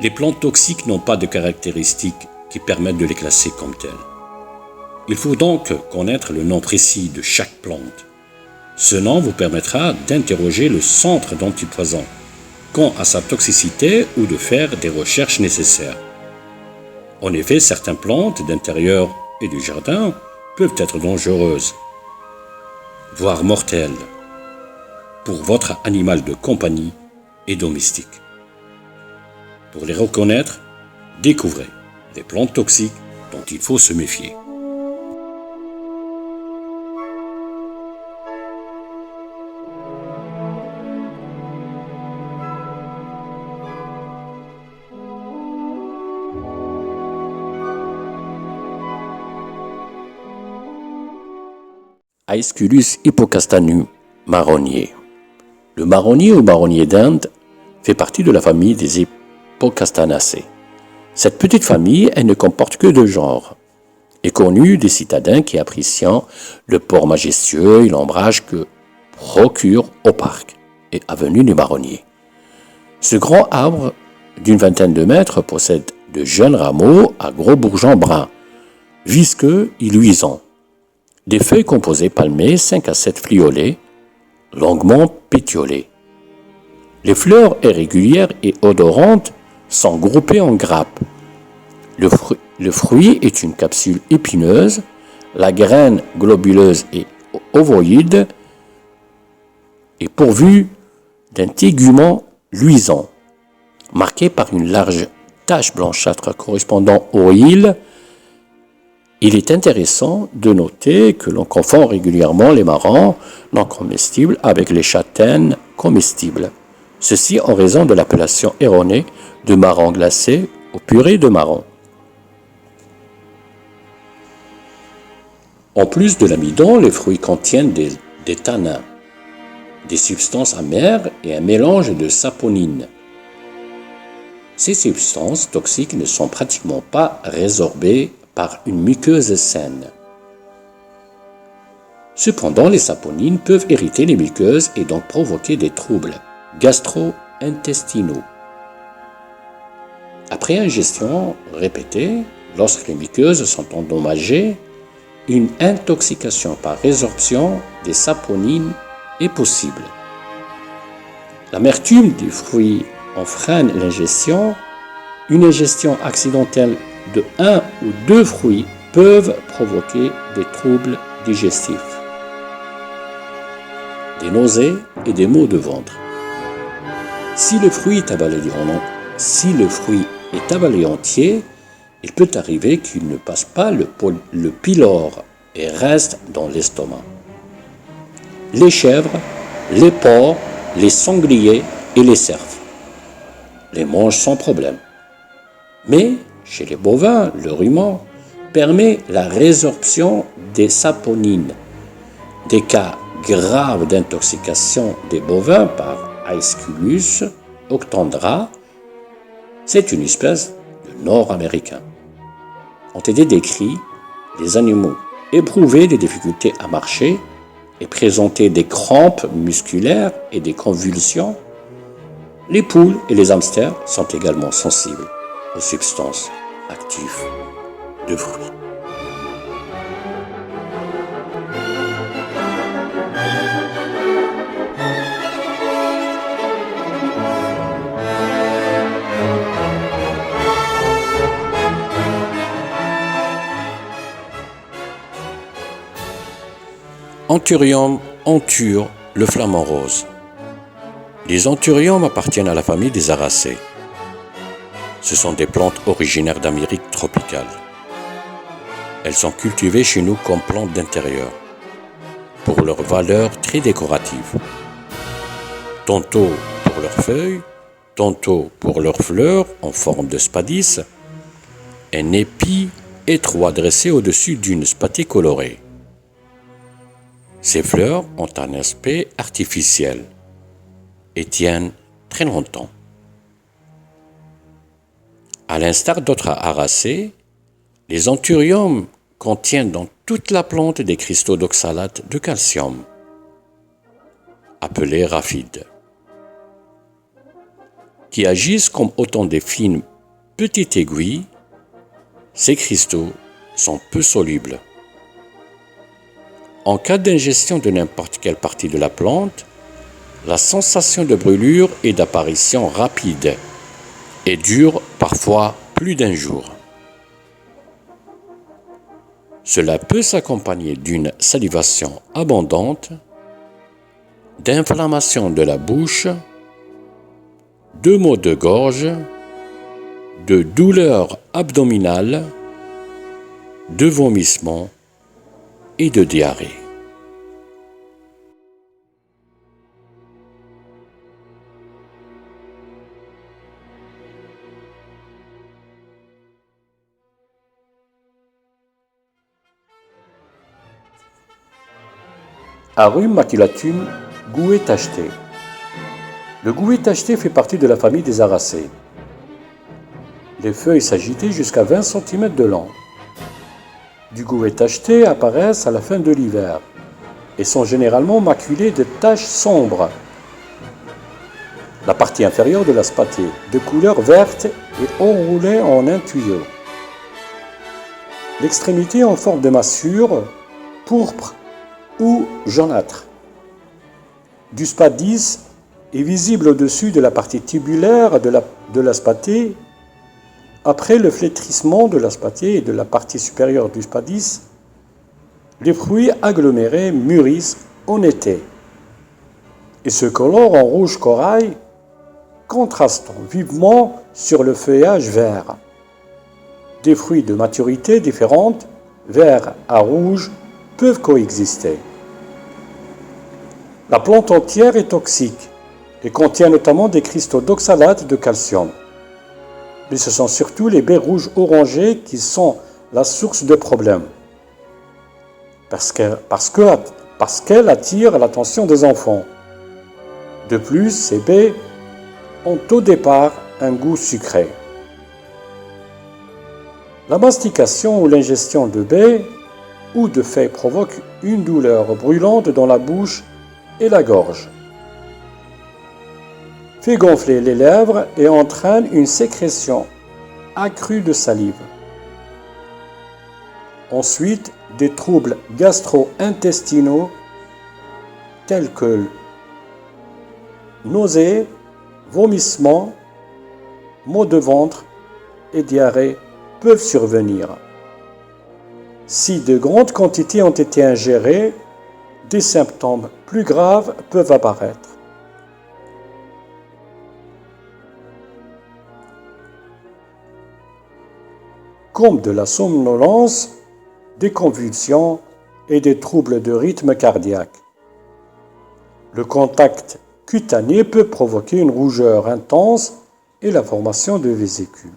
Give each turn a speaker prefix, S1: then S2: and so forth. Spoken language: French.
S1: Les plantes toxiques n'ont pas de caractéristiques qui permettent de les classer comme telles. Il faut donc connaître le nom précis de chaque plante. Ce nom vous permettra d'interroger le centre d'antipoison quant à sa toxicité ou de faire des recherches nécessaires. En effet, certaines plantes d'intérieur et du jardin peuvent être dangereuses, voire mortelles, pour votre animal de compagnie et domestique. Pour les reconnaître, découvrez des plantes toxiques dont il faut se méfier. Aesculus hippocastanus, marronnier. Le marronnier ou marronnier d'Inde fait partie de la famille des Hippocastanaceae. Cette petite famille, elle ne comporte que deux genres, est connue des citadins qui apprécient le port majestueux et l'ombrage que procure au parc et avenue du Marronnier. Ce grand arbre d'une vingtaine de mètres possède de jeunes rameaux à gros bourgeons bruns, visqueux et luisants. Des feuilles composées palmées 5 à 7 fliolées, longuement pétiolées. Les fleurs irrégulières et odorantes sont groupées en grappes. Le fruit est une capsule épineuse, la graine globuleuse et ovoïde est pourvue d'un tégument luisant, marqué par une large tache blanchâtre correspondant aux îles. Il est intéressant de noter que l'on confond régulièrement les marrons non comestibles avec les châtaignes comestibles. Ceci en raison de l'appellation erronée de marron glacé ou purée de marron. En plus de l'amidon, les fruits contiennent des tanins, des substances amères et un mélange de saponines. Ces substances toxiques ne sont pratiquement pas résorbées par une muqueuse saine. Cependant, les saponines peuvent irriter les muqueuses et donc provoquer des troubles gastro-intestinaux. Après ingestion répétée, lorsque les muqueuses sont endommagées, une intoxication par résorption des saponines est possible. L'amertume du fruit en freine l'ingestion. Une ingestion accidentelle de 1 ou 2 fruits peuvent provoquer des troubles digestifs, des nausées et des maux de ventre. Si le fruit est avalé entier, il peut arriver qu'il ne passe pas le pylore et reste dans l'estomac. Les chèvres, les porcs, les sangliers et les cerfs les mangent sans problème. Mais chez les bovins, le rumen permet la résorption des saponines. Des cas graves d'intoxication des bovins par Aesculus octandra, c'est une espèce de nord-américain, ont été décrits des animaux éprouver des difficultés à marcher et présenter des crampes musculaires et des convulsions. Les poules et les hamsters sont également sensibles aux substances actives de fruits. Anthurium anthur, le flamant rose. Les anthuriums appartiennent à la famille des Aracées. Ce sont des plantes originaires d'Amérique tropicale. Elles sont cultivées chez nous comme plantes d'intérieur, pour leur valeur très décorative. Tantôt pour leurs feuilles, tantôt pour leurs fleurs en forme de spadice, un épi étroit dressé au-dessus d'une spatée colorée. Ces fleurs ont un aspect artificiel et tiennent très longtemps. À l'instar d'autres aracées, les anthuriums contiennent dans toute la plante des cristaux d'oxalate de calcium, appelés raphides, qui agissent comme autant de fines petites aiguilles. Ces cristaux sont peu solubles. En cas d'ingestion de n'importe quelle partie de la plante, la sensation de brûlure est d'apparition rapide et dure parfois plus d'un jour. Cela peut s'accompagner d'une salivation abondante, d'inflammation de la bouche, de maux de gorge, de douleurs abdominales, de vomissements et de diarrhée. Arum maculatum, gouet tacheté. Le gouet tacheté fait partie de la famille des aracées. Les feuilles s'agitaient jusqu'à 20 cm de long. Du gouet tacheté apparaissent à la fin de l'hiver et sont généralement maculées de taches sombres. La partie inférieure de la spatée, de couleur verte et enroulée en un tuyau. L'extrémité en forme de massure, pourpre ou jaunâtre. Du spadice est visible au-dessus de la partie tubulaire de la spatée. Après le flétrissement de la spatée et de la partie supérieure du spadice, les fruits agglomérés mûrissent en été et se colorent en rouge corail, contrastant vivement sur le feuillage vert. Des fruits de maturité différente, vert à rouge, peuvent coexister. La plante entière est toxique et contient notamment des cristaux d'oxalate de calcium. Mais ce sont surtout les baies rouges orangées qui sont la source de problèmes. Parce qu'elles attirent l'attention des enfants. De plus, ces baies ont au départ un goût sucré. La mastication ou l'ingestion de baies ou de feuilles provoque une douleur brûlante dans la bouche et la gorge, fait gonfler les lèvres et entraîne une sécrétion accrue de salive. Ensuite, des troubles gastro-intestinaux tels que nausées, vomissements, maux de ventre et diarrhée peuvent survenir. Si de grandes quantités ont été ingérées, des symptômes plus graves peuvent apparaître. Comme de la somnolence, des convulsions et des troubles de rythme cardiaque. Le contact cutané peut provoquer une rougeur intense et la formation de vésicules.